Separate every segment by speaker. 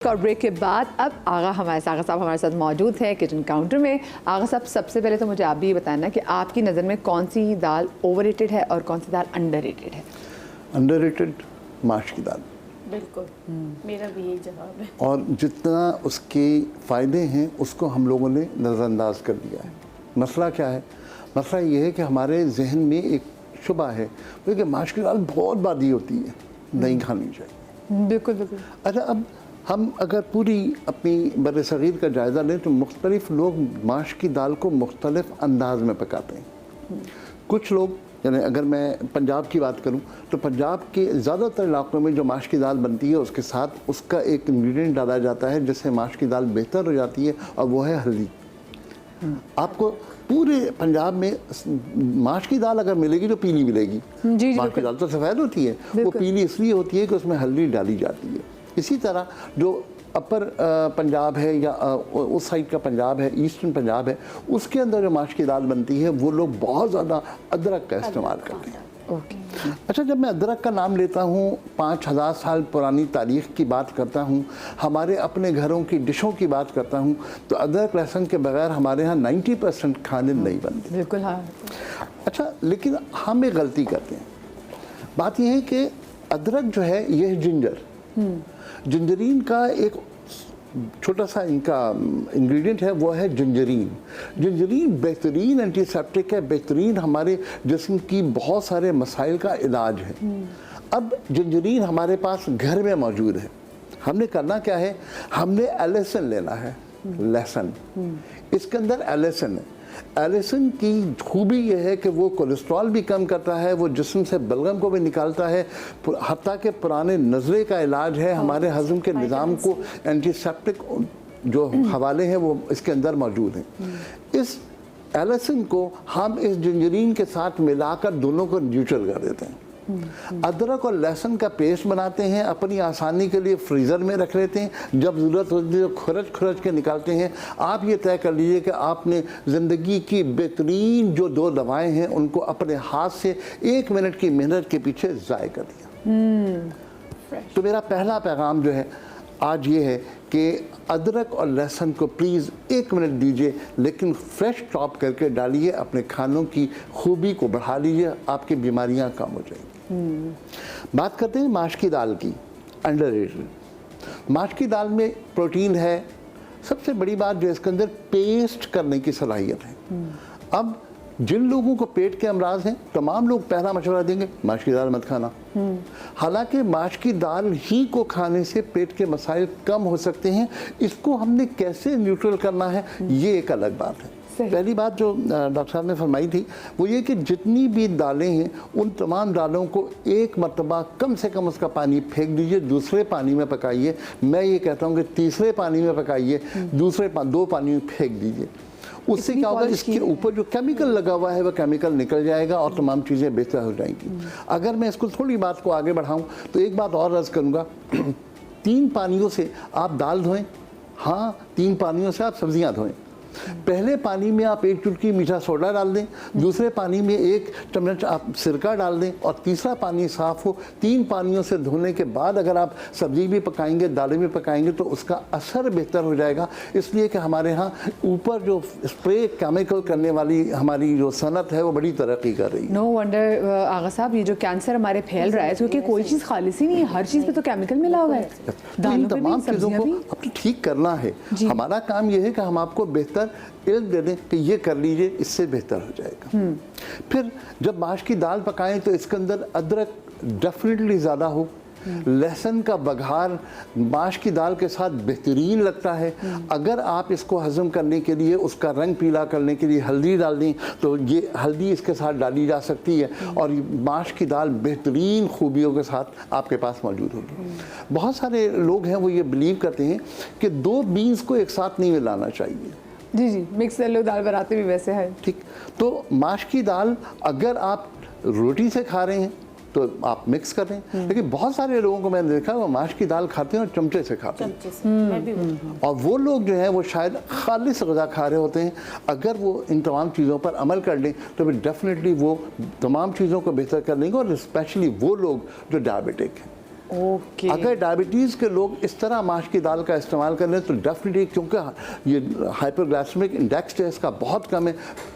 Speaker 1: और ब्रेक के बाद अब आगा साहब हमारे साथ मौजूद हैं किचन काउंटर में। आगा साहब, सबसे पहले तो मुझे आप भी ये बताना कि आपकी नज़र में कौन सी दाल ओवररेटेड है और कौन सी दाल अंडररेटेड है?
Speaker 2: अंडररेटेड माश की दाल।
Speaker 3: बिल्कुल, मेरा भी यही जवाब है।
Speaker 2: और जितना उसके फ़ायदे हैं उसको हम लोगों ने नज़रअंदाज कर दिया है। मसला क्या है? मसला ये है कि हमारे जहन में एक शुबा है क्योंकि माश की दाल बहुत बादी होती है, नहीं खानी चाहिए।
Speaker 1: बिल्कुल बिल्कुल।
Speaker 2: अच्छा, अब हम अगर पूरी अपनी बरसग़ीर का जायज़ा लें तो मुख्तलिफ़ लोग माश की दाल को मुख्तलिफ़ अंदाज में पकाते हैं। कुछ लोग, यानी अगर मैं पंजाब की बात करूं तो पंजाब के ज़्यादातर इलाक़ों में जो माश की दाल बनती है उसके साथ उसका एक इंग्रेडिएंट डाला जाता है जिससे माश की दाल बेहतर हो जाती है, और वो है हल्दी। आपको पूरे पंजाब में माश की दाल अगर मिलेगी तो पीली मिलेगी। माश की दाल तो सफ़ेद होती है, वो पीली इसलिए होती है कि उसमें हल्दी डाली जाती है। इसी तरह जो अपर पंजाब है या उस साइड का पंजाब है, ईस्टर्न पंजाब है, उसके अंदर जो माश की दाल बनती है वो लोग बहुत ज़्यादा अदरक का इस्तेमाल करते हैं। अच्छा, जब मैं अदरक का नाम लेता हूँ, 5000 साल पुरानी तारीख़ की बात करता हूँ, हमारे अपने घरों की डिशों की बात करता हूँ, तो अदरक लहसुन के बगैर हमारे यहाँ 90% खाने नहीं बनते।
Speaker 1: बिल्कुल, हाँ।
Speaker 2: अच्छा, लेकिन हम एक गलती करते हैं। बात यह है कि अदरक जो है ये जिंजर, जिंजरीन का एक छोटा सा इनका इंग्रेडिएंट है, वो है जिंजरीन। जिंजरीन बेहतरीन एंटीसेप्टिक है, बेहतरीन हमारे जिस्म की बहुत सारे मसाइल का इलाज है। अब जिंजरीन हमारे पास घर में मौजूद है, हमने करना क्या है? हमने एलिसन लेना है, लहसुन। इसके अंदर एलिसन है। एलिसन की खूबी यह है कि वो कोलेस्ट्रॉल भी कम करता है, वो जिस्म से बलगम को भी निकालता है, हत्ता के पुराने नज़रे का इलाज है, हमारे हज़म के निज़ाम को एंटीसेप्टिक जो हवाले हैं वो इसके अंदर मौजूद हैं। इस एलिसन को हम इस जिंजरीन के साथ मिलाकर दोनों को न्यूट्रल कर देते हैं। अदरक और लहसुन का पेस्ट बनाते हैं, अपनी आसानी के लिए फ्रीज़र में रख लेते हैं, जब ज़रूरत होती है तो खुरच के निकालते हैं। आप ये तय कर लीजिए कि आपने ज़िंदगी की बेहतरीन जो 2 दवाएं हैं उनको अपने हाथ से 1 मिनट की मेहनत के पीछे ज़ाय कर दिया। तो मेरा पहला पैगाम जो है आज ये है कि अदरक और लहसुन को प्लीज़ 1 मिनट दीजिए, लेकिन फ्रेश चॉप करके डालिए, अपने खानों की खूबी को बढ़ा लीजिए, आपकी बीमारियां कम हो जाएंगी। बात करते हैं माश की दाल की, अंडररेटेड। माश की दाल में प्रोटीन है, सबसे बड़ी बात जो इसके अंदर पेस्ट करने की सलाहियत है। अब जिन लोगों को पेट के अमराज हैं, तमाम लोग पहला मशवरा देंगे माश की दाल मत खाना। हालांकि माश की दाल ही को खाने से पेट के मसाइल कम हो सकते हैं। इसको हमने कैसे न्यूट्रल करना है ये एक अलग बात है। पहली बात जो डॉक्टर साहब ने फरमाई थी वो ये कि जितनी भी दालें हैं उन तमाम दालों को एक मरतबा कम से कम उसका पानी फेंक दीजिए, दूसरे पानी में पकाइए। मैं ये कहता हूँ कि तीसरे पानी में पकाइए, दूसरे 2 पानी में फेंक दीजिए। उससे क्या होगा? इसके ऊपर जो केमिकल लगा हुआ है वह केमिकल निकल जाएगा और तमाम चीज़ें बेहतर हो जाएंगी। अगर मैं इसको थोड़ी बात को आगे बढ़ाऊं तो एक बात और अर्ज़ करूँगा 3 पानियों से आप दाल धोएं, हाँ 3 पानियों से आप सब्जियां धोएं। पहले पानी में आप 1 चुटकी मीठा सोडा डाल दें, दूसरे पानी में 1 चम्मच आप सिरका डाल दें, और तीसरा पानी साफ़ हो। 3 पानियों से धोने के बाद अगर आप सब्जी भी पकाएंगे, दालें भी पकाएंगे तो उसका असर बेहतर हो जाएगा। इसलिए कि हमारे यहाँ ऊपर जो स्प्रे केमिकल करने वाली हमारी जो सनत है वो बड़ी तरक्की कर रही है।
Speaker 1: नो वंडर आगा साहब, ये जो कैंसर हमारे फैल रहा है क्योंकि कोई चीज़ खालिस ही नहीं है, हर चीज़ पे तो केमिकल मिला हुआ है।
Speaker 2: इन तमाम चीज़ों को अब तो ठीक करना है। हमारा काम यह है कि हम आपको बेहतर इल्म दे दें कि ये कर लीजिए, इससे बेहतर हो जाएगा। फिर जब माश की दाल पकाएं तो इसके अंदर अदरक डेफिनेटली ज़्यादा हो, लहसुन का बघार माश की दाल के साथ बेहतरीन लगता है। अगर आप इसको हज़म करने के लिए, उसका रंग पीला करने के लिए हल्दी डाल दें तो ये हल्दी इसके साथ डाली जा सकती है और माश की दाल बेहतरीन खूबियों के साथ आपके पास मौजूद होगी। बहुत सारे लोग हैं वो ये बिलीव करते हैं कि 2 बीन्स को एक साथ नहीं मिलाना चाहिए।
Speaker 1: जी, मिक्स लोग दाल बनाते भी वैसे है।
Speaker 2: ठीक, तो माश की दाल अगर आप रोटी से खा रहे हैं तो आप मिक्स कर दें, लेकिन बहुत सारे लोगों को मैंने देखा वो माश की दाल खाते हैं और चमचे से खाते हैं। और वो लोग जो हैं वो शायद खालिस ग़िज़ा खा रहे होते हैं। अगर वो इन तमाम चीज़ों पर अमल कर लें तो फिर डेफिनेटली वो तमाम चीज़ों को बेहतर कर लेंगे, और स्पेशली वो लोग जो डायबिटिक हैं।
Speaker 1: ओके।
Speaker 2: अगर डायबिटीज़ के लोग इस तरह माश की दाल का इस्तेमाल कर लें तो डेफिनेटली, क्योंकि ये हाइपरग्लाइसेमिक इंडेक्स है इसका बहुत कम है,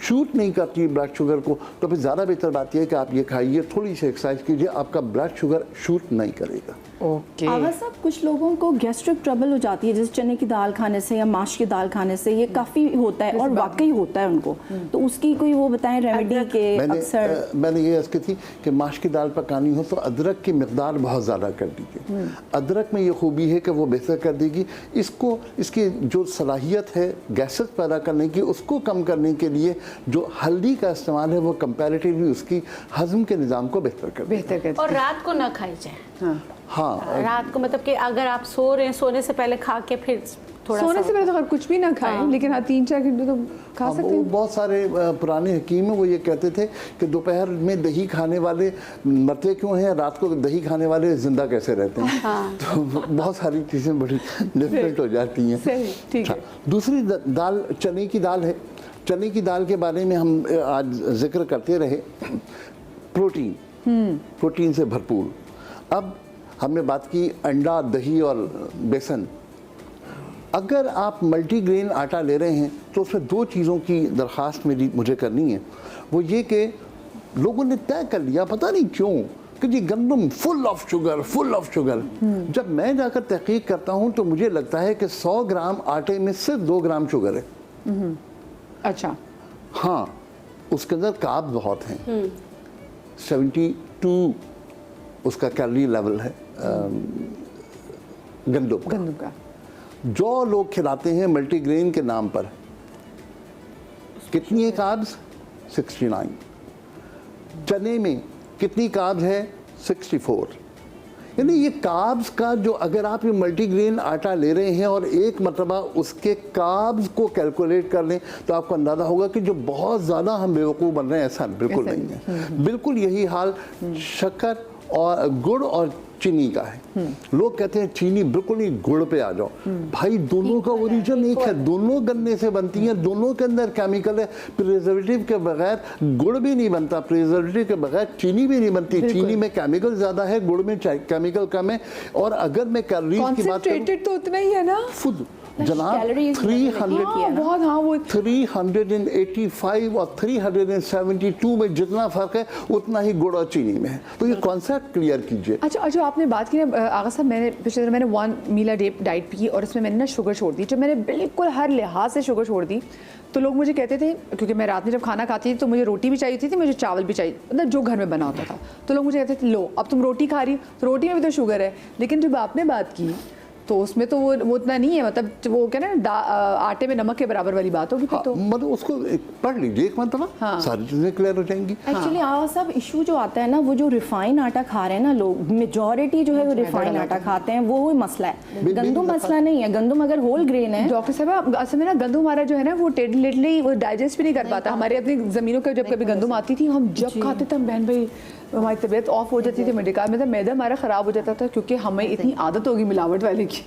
Speaker 2: शूट नहीं करती है ब्लड शुगर को, तो फिर ज़्यादा बेहतर बात यह है कि आप ये खाइए, थोड़ी सी एक्सरसाइज कीजिए, आपका ब्लड शुगर शूट नहीं करेगा।
Speaker 1: ओके।
Speaker 4: आगा साहब, कुछ लोगों को गैस्ट्रिक ट्रबल हो जाती है जैसे चने की दाल खाने से या माश की दाल खाने से, ये काफ़ी होता है और वाकई होता है उनको, तो उसकी कोई वो बताएं रेमेडी के? अक्सर
Speaker 2: मैंने ये अर्ज़ की थी कि माश की दाल पकानी हो तो अदरक की मिकदार बहुत ज़्यादा कर दीजिए। अदरक में ये खूबी है कि वो बेहतर कर देगी इसको, इसकी जो सलाहियत है गैसेस पैदा करने की, उसको कम करने के लिए जो हल्दी का इस्तेमाल है वो कंपैरेटिवली उसकी हज़म के निज़ाम को बेहतर कर
Speaker 3: और रात को ना खाई जाए।
Speaker 2: हाँ,
Speaker 3: रात को मतलब कि अगर आप सो रहे हैं, सोने से पहले खा के फिर थोड़ा
Speaker 1: सोने से पहले तो खैर कुछ भी ना खाएं, लेकिन हाँ 3-4 घंटे तो खा सकते
Speaker 2: वो
Speaker 1: हैं।
Speaker 2: बहुत सारे पुराने हकीम हैं वो ये कहते थे कि दोपहर में दही खाने वाले मरते क्यों हैं, रात को दही खाने वाले जिंदा कैसे रहते हैं। तो बहुत सारी चीज़ें बड़ी डिफरेंट हो जाती हैं।
Speaker 1: सही, ठीक है।
Speaker 2: दूसरी दाल चने की दाल है। चने की दाल के बारे में हम आज जिक्र करते रहे। प्रोटीन से भरपूर। अब हमने बात की अंडा, दही और बेसन। अगर आप मल्टीग्रेन आटा ले रहे हैं तो उसमें 2 चीज़ों की दरख्वास्त मुझे करनी है। वो ये कि लोगों ने तय कर लिया, पता नहीं क्यों, कि जी गंदम फुल ऑफ शुगर। जब मैं जाकर तहकीक करता हूँ तो मुझे लगता है कि 100 ग्राम आटे में सिर्फ 2 ग्राम शुगर है।
Speaker 1: अच्छा।
Speaker 2: हाँ, उसके अंदर कार्ब्स बहुत हैं। 72 उसका कैलोरी लेवल है गंदम का। जो लोग खिलाते हैं मल्टीग्रेन के नाम पर, कितनी है कार्ब्स? 69। चने में कितनी कार्ब्स है? 64। यानी ये कार्ब्स का जो, अगर आप ये मल्टीग्रेन आटा ले रहे हैं और एक मरतबा उसके कार्ब्स को कैलकुलेट कर लें तो आपको अंदाज़ा होगा कि जो बहुत ज़्यादा हम बेवकूफ़ बन रहे हैं, ऐसा बिल्कुल नहीं है। बिल्कुल यही हाल शक्कर और गुड़ और चीनी का है। लोग कहते हैं चीनी बिल्कुल नहीं, गुड़ पे आ जाओ। भाई दोनों का ओरिजिन एक है, दोनों गन्ने से बनती हैं, दोनों के अंदर केमिकल है। प्रिजर्वेटिव के बगैर गुड़ भी नहीं बनता, प्रिजर्वेटिव के बगैर चीनी भी नहीं बनती। चीनी में केमिकल ज़्यादा है, गुड़ में केमिकल कम है। और अगर मैं कैलोरीज की बात करूं
Speaker 1: तो उतना ही है ना
Speaker 2: खुद जनाब, 300
Speaker 1: बहुत, हाँ वो
Speaker 2: 385 और 372 में जितना फ़र्क है उतना ही गुड़ और चीनी में है। तो ये कॉन्सेप्ट क्लियर कीजिए।
Speaker 1: अच्छा, आपने बात की ना आगा साहब, मैंने पिछले दिनों मैंने 1 मील डाइट पी और उसमें मैंने ना शुगर छोड़ दी। जब मैंने बिल्कुल हर लिहाज से शुगर छोड़ दी तो लोग मुझे कहते थे, क्योंकि मैं रात में जब खाना खाती थी तो मुझे रोटी भी चाहिए थी, मुझे चावल भी चाहिए, मतलब जो घर में बना होता था। तो लोग मुझे कहते थे लो अब तुम रोटी खा रही हो तो रोटी में भी तो शुगर है। लेकिन जब आपने बात की तो उसमें तो वो उतना नहीं है, मतलब वो क्या ना आटे में नमक के बराबर वाली बात होगी।
Speaker 2: हाँ,
Speaker 1: तो
Speaker 2: मतलब उसको पढ़ लीजिए एक मतलब,
Speaker 1: हाँ,
Speaker 2: सारी चीज़ें क्लियर हो जाएंगी।
Speaker 4: एक्चुअली आवा साहब, इशू जो आता है ना, वो जो रिफाइंड आटा खा रहे हैं ना लोग, मेजॉरिटी जो है वो रिफाइंड आटा खाते हैं, वो मसला है। गंदम मसला नहीं है। गंदम अगर होल ग्रेन है।
Speaker 1: डॉक्टर साहब असल में ना गंदम हमारा जो है ना वो टेडलेटली वो डाइजेस्ट भी नहीं कर पाता। हमारे अपनी ज़मीनों के जब कभी गंदम आती थी, हम जब खाते थे बहन भाई हमारी तबीयत ऑफ हो जाती थी, मेडिकल में मैदा हमारा ख़राब हो जाता था, क्योंकि हमें इतनी आदत होगी मिलावट वाले की,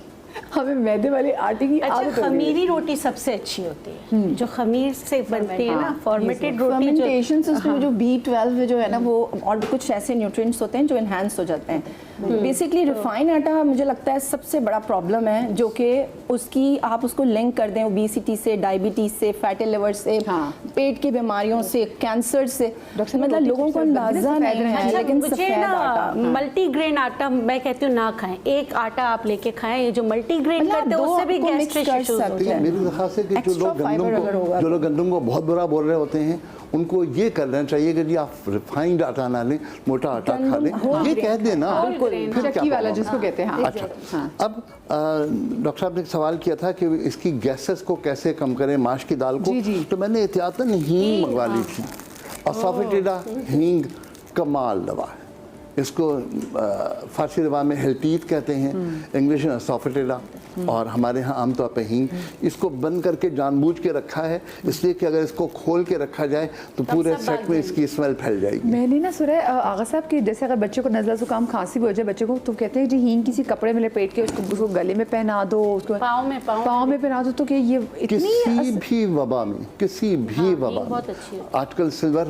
Speaker 1: हमें मैदे वाले आटे की आदत हो गई।
Speaker 3: खमीरी रोटी सबसे अच्छी होती है, जो खमीर से बनती है ना, फॉर्मेटेड रोटी।
Speaker 4: फर्मेंटेशन से उसमें जो B12 जो है ना वो और कुछ ऐसे न्यूट्रिएंट्स होते हैं जो एनहांस हो जाते हैं। बेसिकली रिफाइंड आटा मुझे लगता है सबसे बड़ा प्रॉब्लम है, जो कि उसकी आप उसको लिंक कर दें ओबेसिटी से, डायबिटीज से, फैटी लिवर से, पेट की बीमारियों से, कैंसर से। मतलब लोगों को अंदाजा नहीं है। लेकिन
Speaker 3: मुझे ना मल्टीग्रेन आटा मैं कहती हूँ ना खाएं। एक आटा आप लेके खाएं, ये जो मल्टीग्रेन करते हैं उससे भी गैस्ट्रिक इश्यूज होते हैं।
Speaker 2: मेरी दरख्वास्त है कि जो लोग गंदम को बहुत बुरा बोल रहे होते हैं उनको ये करना चाहिए कि जी आप रिफाइंड आटा ना लें, मोटा आटा खा लें, ये कह देना।
Speaker 1: चक्की वाला जिसको कहते हैं। हाँ।
Speaker 2: अच्छा, अब डॉक्टर साहब ने एक सवाल किया था कि इसकी गैसेस को कैसे कम करें माश की दाल को।
Speaker 1: जी।
Speaker 2: तो मैंने एहतियातन हींग मंगवा ली थी। असॉफेटिडा हींग कमाल दवा है। इसको फारसी दवा में हेल्टीत कहते हैं, इंग्लिश में असॉफेटिडा, और हमारे यहाँ आमतौर पर हींग। इसको बंद करके जानबूझ के रखा है इसलिए कि अगर इसको खोल के रखा जाए तो पूरे सेट में इसकी स्मेल फैल जाएगी।
Speaker 1: मैंने ना सुना है आगा साहब कि जैसे अगर बच्चे को नज़ला जुकाम खांसी भी हो जाए बच्चे को, तो कहते हैं जी हींग किसी कपड़े में लपेट के उसको गले में पहना दो, उसको पाँव में पहना दो, तो कि ये
Speaker 2: किसी भी वबा में आजकल सिल्वर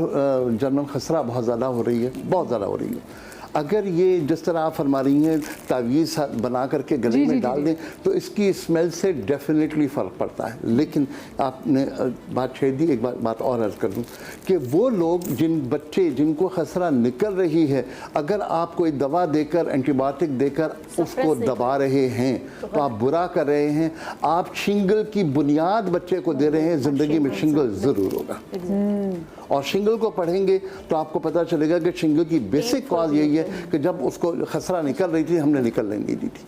Speaker 2: जर्मन खसरा बहुत ज़्यादा हो रही है, बहुत ज़्यादा हो रही है। अगर ये जिस तरह आप फरमा रही हैं तावीज़ बना करके गले
Speaker 1: जी,
Speaker 2: में
Speaker 1: जी,
Speaker 2: डाल
Speaker 1: जी।
Speaker 2: दें तो इसकी स्मेल से डेफिनेटली फ़र्क पड़ता है। लेकिन आपने बात छेड़ दी, एक बात और अर्ज़ कर दूं कि वो लोग जिन बच्चे जिनको खसरा निकल रही है, अगर आप कोई दवा देकर एंटीबायोटिक देकर उसको दबा रहे हैं तो आप बुरा कर रहे हैं। आप शिंगल की बुनियाद बच्चे को दे रहे हैं, ज़िंदगी में शिंगल ज़रूर होगा। और शिंगल को पढ़ेंगे तो आपको पता चलेगा कि शिंगल की बेसिक कॉज यही है कि जब उसको खसरा निकल रही थी हमने निकलने नहीं दी थी।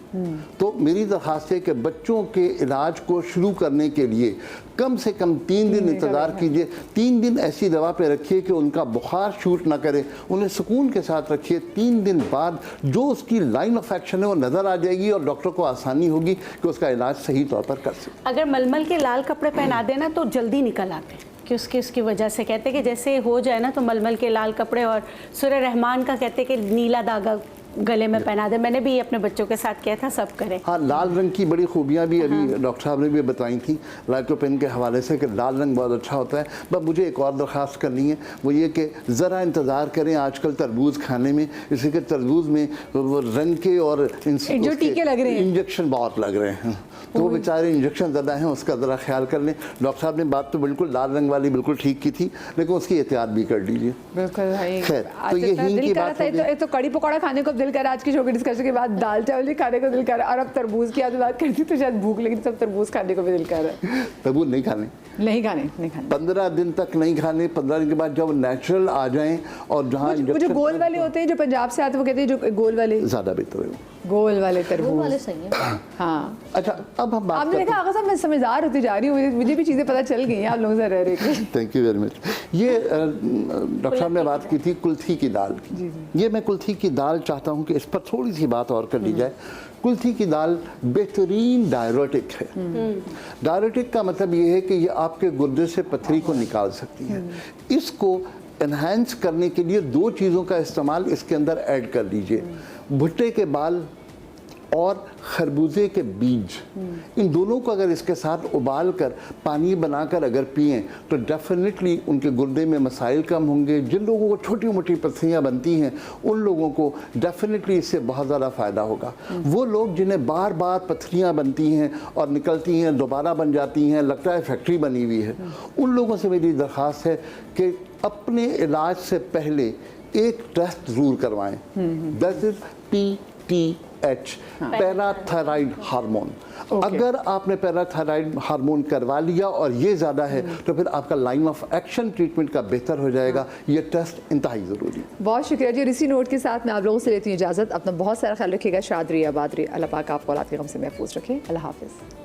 Speaker 2: तो मेरी दरख्वास्त है कि बच्चों के इलाज को शुरू करने के लिए कम से कम 3 दिन इंतज़ार कीजिए। 3 दिन ऐसी दवा पे रखिए कि उनका बुखार शूट ना करे, उन्हें सुकून के साथ रखिए। 3 दिन बाद जो उसकी लाइन ऑफ एक्शन है वो नज़र आ जाएगी और डॉक्टर को आसानी होगी कि उसका इलाज सही तौर पर कर सके।
Speaker 3: अगर मलमल के लाल कपड़े पहना देना तो जल्दी निकल आते हैं कि उसकी वजह से कहते हैं कि जैसे हो जाए ना तो मलमल के लाल कपड़े, और सूर्य रहमान का कहते हैं कि नीला धागा गले में पहना दे। मैंने भी अपने बच्चों के साथ किया था, सब करें।
Speaker 2: हाँ, लाल रंग की बड़ी खूबियाँ भी अभी डॉक्टर साहब ने भी बताई थी लाइकोपेन के हवाले से कि लाल रंग बहुत अच्छा होता है। बस मुझे एक और दरख्वास्त करनी है, वो ये कि ज़रा इंतज़ार करें आजकल तरबूज खाने में, इसी के तरबूज में वो रंग के और
Speaker 1: जो टीके लग रहे हैं,
Speaker 2: इंजेक्शन बहुत लग रहे हैं, तो वो बेचारे इंजेक्शन ज़्यादा हैं, उसका ज़रा ख्याल कर लें। डॉक्टर साहब ने बात तो बिल्कुल लाल रंग वाली बिल्कुल ठीक की थी, लेकिन उसकी एहतियात भी कर लीजिए।
Speaker 1: बिल्कुल भाई।
Speaker 2: खैर, तो ये हींग की बात हो गई।
Speaker 1: तो कड़ी पकौड़ा खाने को दिल कर, आज की शो के डिस्कशन के बाद दाल चावल भी खाने को दिल कर, और अब तरबूज की आज बात करती तो शायद भूख लगी, सब तरबूज खाने को भी दिल कर रहा है।
Speaker 2: तरबूज नहीं खाने,
Speaker 1: नहीं खाने, नहीं खाने।
Speaker 2: 15 दिन तक नहीं खाने। 15 दिन के बाद जब नेचुरल आ जाएं और जहाँ
Speaker 1: वो जो गोल वाले होते हैं जो पंजाब से आते हैं, वो कहते हैं जो गोल वाले,
Speaker 2: ज़्यादा बेहतर है वो।
Speaker 1: गोल वाले तरबूज
Speaker 3: वाले सही है।
Speaker 1: हाँ।
Speaker 2: अच्छा, अब हम बात
Speaker 1: आपने देखा आगा साहब, मैं समझदार होती जा रही हूँ, मुझे भी चीज़ें पता चल गई हैं आप लोगों से रह रहे के।
Speaker 2: Thank you very much. ये डॉक्टर साहब ने बात की थी कुल्थी की दाल की। ये मैं कुल्थी की दाल चाहता हूँ कि इस पर थोड़ी सी बात और कर ली जाए। कुल्थी की दाल बेहतरीन डायरेटिक है। डायरेटिक का मतलब ये है कि ये आपके गुर्दे से पथरी को निकाल सकती है। इसको एनहांस करने के लिए 2 चीज़ों का इस्तेमाल इसके अंदर ऐड कर लीजिए, भुट्टे के बाल और खरबूजे के बीज। इन दोनों को अगर इसके साथ उबाल कर पानी बनाकर अगर पिएं तो डेफिनेटली उनके गुर्दे में मसाइल कम होंगे। जिन लोगों को छोटी मोटी पथरियाँ बनती हैं उन लोगों को डेफिनेटली इससे बहुत ज़्यादा फ़ायदा होगा। वो लोग जिन्हें बार बार पथरियाँ बनती हैं और निकलती हैं, दोबारा बन जाती हैं, लगता है फैक्ट्री बनी हुई है, उन लोगों से मेरी दरख्वास्त है कि अपने इलाज से पहले एक टेस्ट ज़रूर करवाएं। That is PTH, parathyroid hormone. अगर आपने पैराथायराइड हार्मोन करवा लिया और ये ज़्यादा है तो फिर आपका लाइन ऑफ एक्शन ट्रीटमेंट का बेहतर हो जाएगा। ये टेस्ट इंतहाई ज़रूरी है।
Speaker 1: बहुत शुक्रिया जी। और इसी नोट के साथ मैं आप लोगों से लेती हूँ इजाज़त। अपना बहुत सारा ख्याल रखिएगा। शाद रहिए, आबाद रहिए। अल्लाह पाक आपको औलाद के गम से महफूज रखे। अल्लाह हाफिज़।